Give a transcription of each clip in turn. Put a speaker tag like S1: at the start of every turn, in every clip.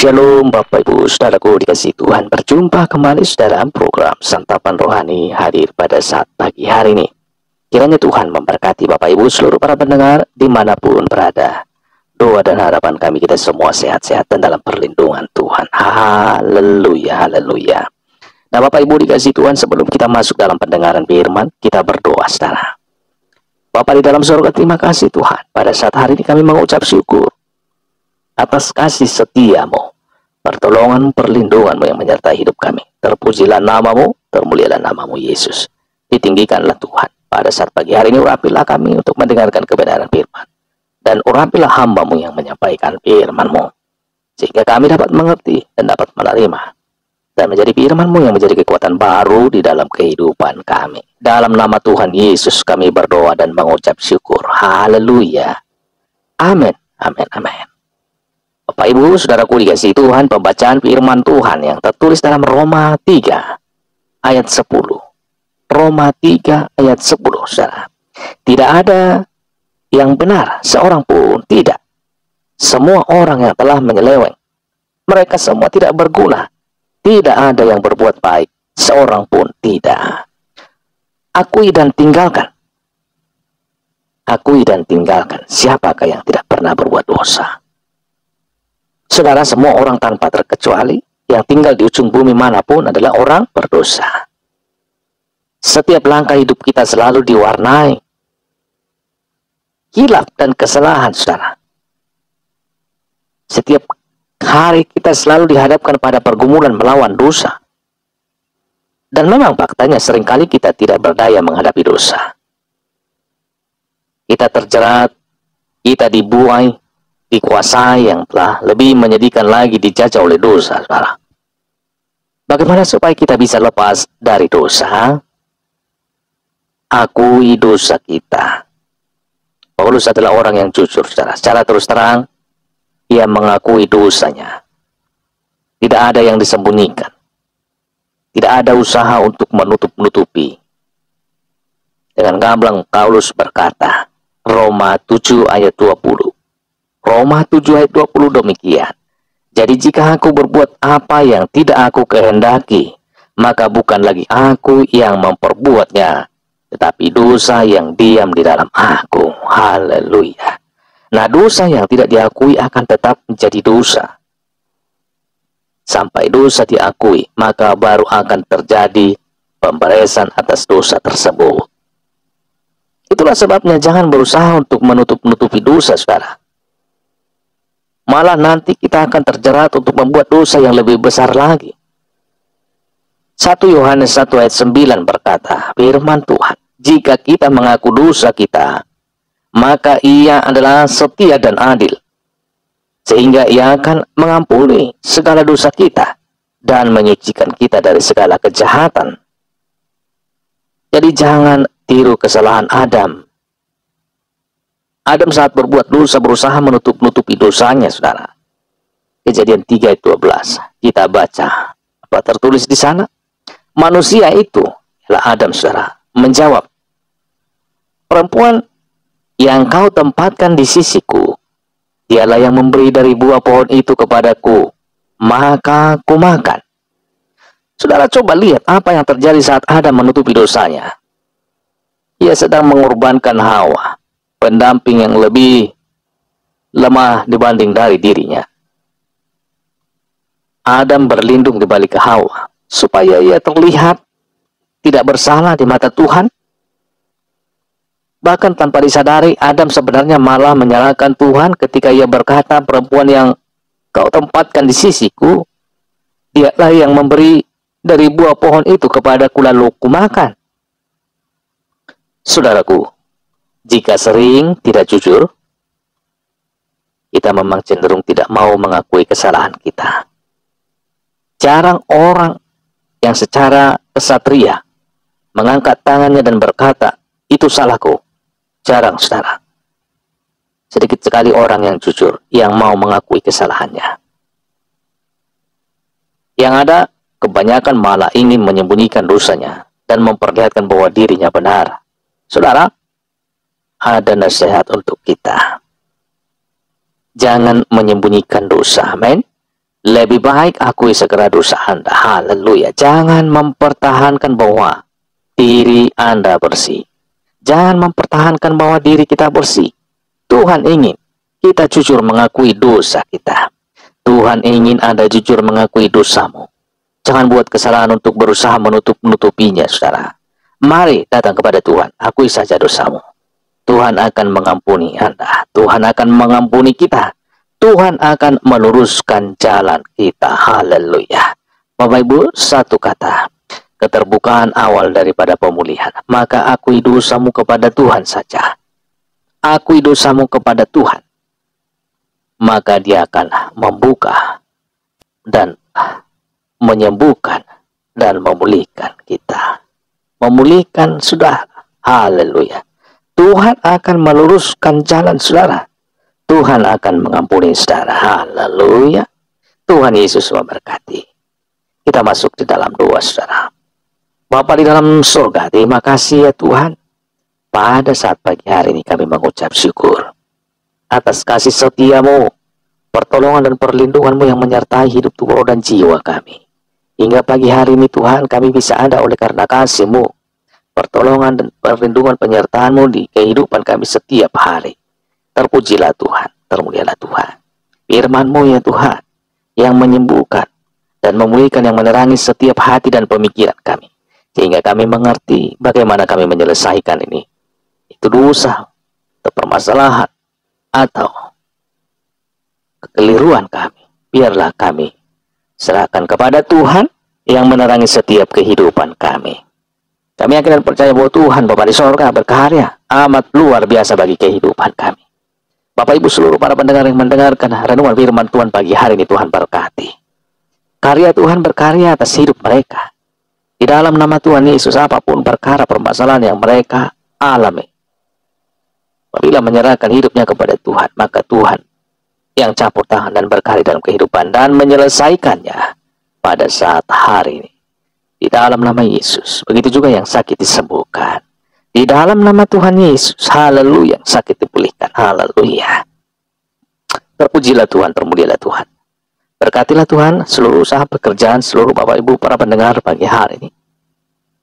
S1: Shalom Bapak Ibu Saudaraku dikasihi Tuhan, berjumpa kembali dalam program Santapan Rohani hadir pada saat pagi hari ini. Kiranya Tuhan memberkati Bapak Ibu seluruh para pendengar dimanapun berada. Doa dan harapan kami kita semua sehat-sehat dan dalam perlindungan Tuhan. Haleluya, haleluya. Nah Bapak Ibu dikasihi Tuhan, sebelum kita masuk dalam pendengaran firman, kita berdoa saudara. Bapa di dalam surga, terima kasih Tuhan. Pada saat hari ini kami mengucap syukur atas kasih setiamu, pertolongan perlindunganmu yang menyertai hidup kami. Terpujilah namamu, termulialah namamu Yesus. Ditinggikanlah Tuhan. Pada saat pagi hari ini urapilah kami untuk mendengarkan kebenaran firman. Dan urapilah hambamu yang menyampaikan firmanmu, sehingga kami dapat mengerti dan dapat menerima. Dan menjadi firmanmu yang menjadi kekuatan baru di dalam kehidupan kami. Dalam nama Tuhan Yesus kami berdoa dan mengucap syukur. Haleluya. Amin. Amin. Amin. Bapak Ibu Saudaraku dikasihi Tuhan, pembacaan firman Tuhan yang tertulis dalam Roma 3 ayat 10. Roma 3 ayat 10, saudara. Tidak ada yang benar, seorang pun tidak. Semua orang yang telah menyeleweng, mereka semua tidak berguna. Tidak ada yang berbuat baik, seorang pun tidak. Akui dan tinggalkan. Akui dan tinggalkan. Siapakah yang tidak pernah berbuat dosa? Saudara, semua orang tanpa terkecuali yang tinggal di ujung bumi manapun adalah orang berdosa. Setiap langkah hidup kita selalu diwarnai hilaf dan kesalahan, saudara. Setiap hari kita selalu dihadapkan pada pergumulan melawan dosa. Dan memang faktanya seringkali kita tidak berdaya menghadapi dosa. Kita terjerat, kita dibuai, dikuasai, yang telah lebih menyedihkan lagi dijajah oleh dosa, saudara. Bagaimana supaya kita bisa lepas dari dosa? Akui dosa kita. Paulus adalah orang yang jujur, saudara. Secara terus terang, ia mengakui dosanya. Tidak ada yang disembunyikan. Tidak ada usaha untuk menutup-nutupi. Dengan gamblang Paulus berkata, Roma 7 ayat 20. Roma 7 ayat 20 demikian. Jadi jika aku berbuat apa yang tidak aku kehendaki, maka bukan lagi aku yang memperbuatnya, tetapi dosa yang diam di dalam aku. Haleluya. Nah, dosa yang tidak diakui akan tetap menjadi dosa. Sampai dosa diakui, maka baru akan terjadi pemberesan atas dosa tersebut. Itulah sebabnya jangan berusaha untuk menutup-nutupi dosa, saudara. Malah nanti kita akan terjerat untuk membuat dosa yang lebih besar lagi. 1 Yohanes 1 ayat 9 berkata, firman Tuhan, jika kita mengaku dosa kita, maka ia adalah setia dan adil, sehingga ia akan mengampuni segala dosa kita dan menyucikan kita dari segala kejahatan. Jadi jangan tiru kesalahan Adam. Adam saat berbuat dosa berusaha menutup-nutupi dosanya, saudara. Kejadian 3 ayat 12. Kita baca apa tertulis di sana. Manusia itu adalah Adam, saudara, menjawab, perempuan yang kau tempatkan di sisiku, dialah yang memberi dari buah pohon itu kepadaku, maka ku makan. Saudara, coba lihat apa yang terjadi saat Adam menutupi dosanya. Ia sedang mengorbankan Hawa, pendamping yang lebih lemah dibanding dari dirinya. Adam berlindung di balik Hawa supaya ia terlihat tidak bersalah di mata Tuhan. Bahkan tanpa disadari, Adam sebenarnya malah menyalahkan Tuhan ketika ia berkata, perempuan yang kau tempatkan di sisiku, dialah yang memberi dari buah pohon itu kepadaku lalu kumakan. Saudaraku, jika sering tidak jujur, kita memang cenderung tidak mau mengakui kesalahan kita. Jarang orang yang secara kesatria mengangkat tangannya dan berkata, itu salahku. Jarang, saudara. Sedikit sekali orang yang jujur, yang mau mengakui kesalahannya. Yang ada, kebanyakan malah ingin menyembunyikan dosanya dan memperlihatkan bahwa dirinya benar. Saudara, ada nasihat untuk kita. Jangan menyembunyikan dosa, amin. Lebih baik akui segera dosa Anda. Haleluya. Jangan mempertahankan bahwa diri Anda bersih. Jangan mempertahankan bahwa diri kita bersih. Tuhan ingin kita jujur mengakui dosa kita. Tuhan ingin Anda jujur mengakui dosamu. Jangan buat kesalahan untuk berusaha menutupinya, saudara. Mari datang kepada Tuhan. Akui saja dosamu. Tuhan akan mengampuni Anda. Tuhan akan mengampuni kita. Tuhan akan meluruskan jalan kita. Haleluya. Bapak Ibu, satu kata. Keterbukaan awal daripada pemulihan. Maka akui dosamu kepada Tuhan saja. Akui dosamu kepada Tuhan. Maka Dia akan membuka dan menyembuhkan dan memulihkan kita. Memulihkan saudara. Haleluya. Tuhan akan meluruskan jalan saudara. Tuhan akan mengampuni saudara. Haleluya. Tuhan Yesus memberkati. Kita masuk di dalam doa saudara. Bapa di dalam surga, terima kasih ya Tuhan. Pada saat pagi hari ini kami mengucap syukur atas kasih setiamu, pertolongan dan perlindunganmu yang menyertai hidup tubuh dan jiwa kami. Hingga pagi hari ini Tuhan, kami bisa ada oleh karena kasih-Mu, pertolongan dan perlindungan penyertaan-Mu di kehidupan kami setiap hari. Terpujilah Tuhan, termulialah Tuhan. Firman-Mu ya Tuhan, yang menyembuhkan dan memulihkan, yang menerangi setiap hati dan pemikiran kami. Sehingga kami mengerti bagaimana kami menyelesaikan ini. Itu dosa, atau permasalahan, atau kekeliruan kami. Biarlah kami serahkan kepada Tuhan yang menerangi setiap kehidupan kami. Kami yakin dan percaya bahwa Tuhan Bapa di sorga berkarya amat luar biasa bagi kehidupan kami. Bapak Ibu seluruh para pendengar yang mendengarkan renungan firman Tuhan pagi hari ini, Tuhan berkati. Karya Tuhan berkarya atas hidup mereka. Di dalam nama Tuhan Yesus, apapun perkara permasalahan yang mereka alami, apabila menyerahkan hidupnya kepada Tuhan, maka Tuhan yang campur tangan dan berkarya dalam kehidupan dan menyelesaikannya pada saat hari ini. Di dalam nama Yesus. Begitu juga yang sakit disembuhkan. Di dalam nama Tuhan Yesus. Haleluya. Yang sakit dipulihkan. Haleluya. Terpujilah Tuhan, termulialah Tuhan. Berkatilah Tuhan seluruh usaha pekerjaan seluruh Bapak Ibu para pendengar pagi hari ini.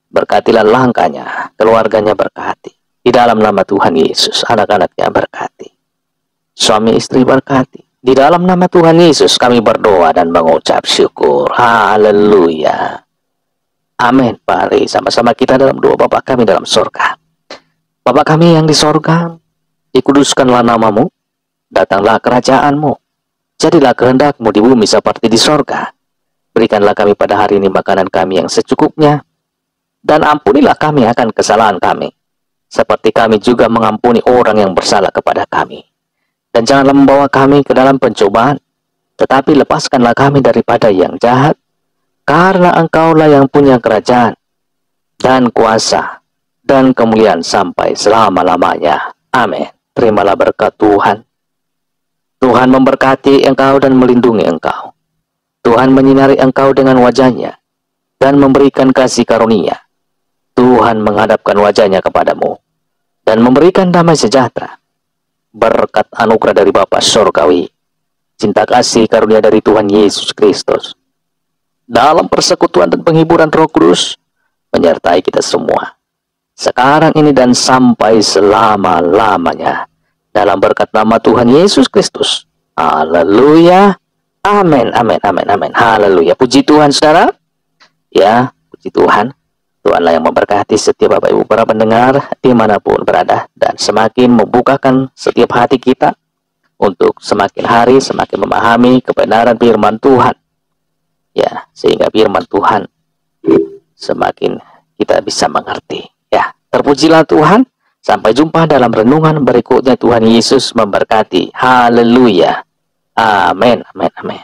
S1: Berkatilah langkahnya, keluarganya berkati. Di dalam nama Tuhan Yesus, anak-anaknya berkati. Suami istri berkati. Di dalam nama Tuhan Yesus kami berdoa dan mengucap syukur. Haleluya. Amin. Mari sama-sama kita dalam doa Bapa kami dalam surga. Bapa kami yang di surga, dikuduskanlah namamu, datanglah kerajaan-Mu, jadilah kehendak-Mu di bumi seperti di surga. Berikanlah kami pada hari ini makanan kami yang secukupnya, dan ampunilah kami akan kesalahan kami, seperti kami juga mengampuni orang yang bersalah kepada kami. Dan janganlah membawa kami ke dalam pencobaan, tetapi lepaskanlah kami daripada yang jahat, karena Engkaulah yang punya kerajaan, dan kuasa, dan kemuliaan sampai selama-lamanya. Amin. Terimalah berkat Tuhan. Tuhan memberkati engkau dan melindungi engkau. Tuhan menyinari engkau dengan wajah-Nya, dan memberikan kasih karunia. Tuhan menghadapkan wajah-Nya kepadamu, dan memberikan damai sejahtera. Berkat anugerah dari Bapa Surgawi, cinta kasih karunia dari Tuhan Yesus Kristus, dalam persekutuan dan penghiburan Roh Kudus, menyertai kita semua, sekarang ini dan sampai selama-lamanya. Dalam berkat nama Tuhan Yesus Kristus. Haleluya. Amin, amin, amin, amin. Haleluya. Puji Tuhan, saudara. Ya, puji Tuhan. Tuhanlah yang memberkati setiap Bapak Ibu para pendengar dimanapun berada, dan semakin membukakan setiap hati kita untuk semakin hari semakin memahami kebenaran firman Tuhan. Ya, sehingga firman Tuhan semakin kita bisa mengerti. Ya, terpujilah Tuhan. Sampai jumpa dalam renungan berikutnya. Tuhan Yesus memberkati. Haleluya. Amin, amin, amin.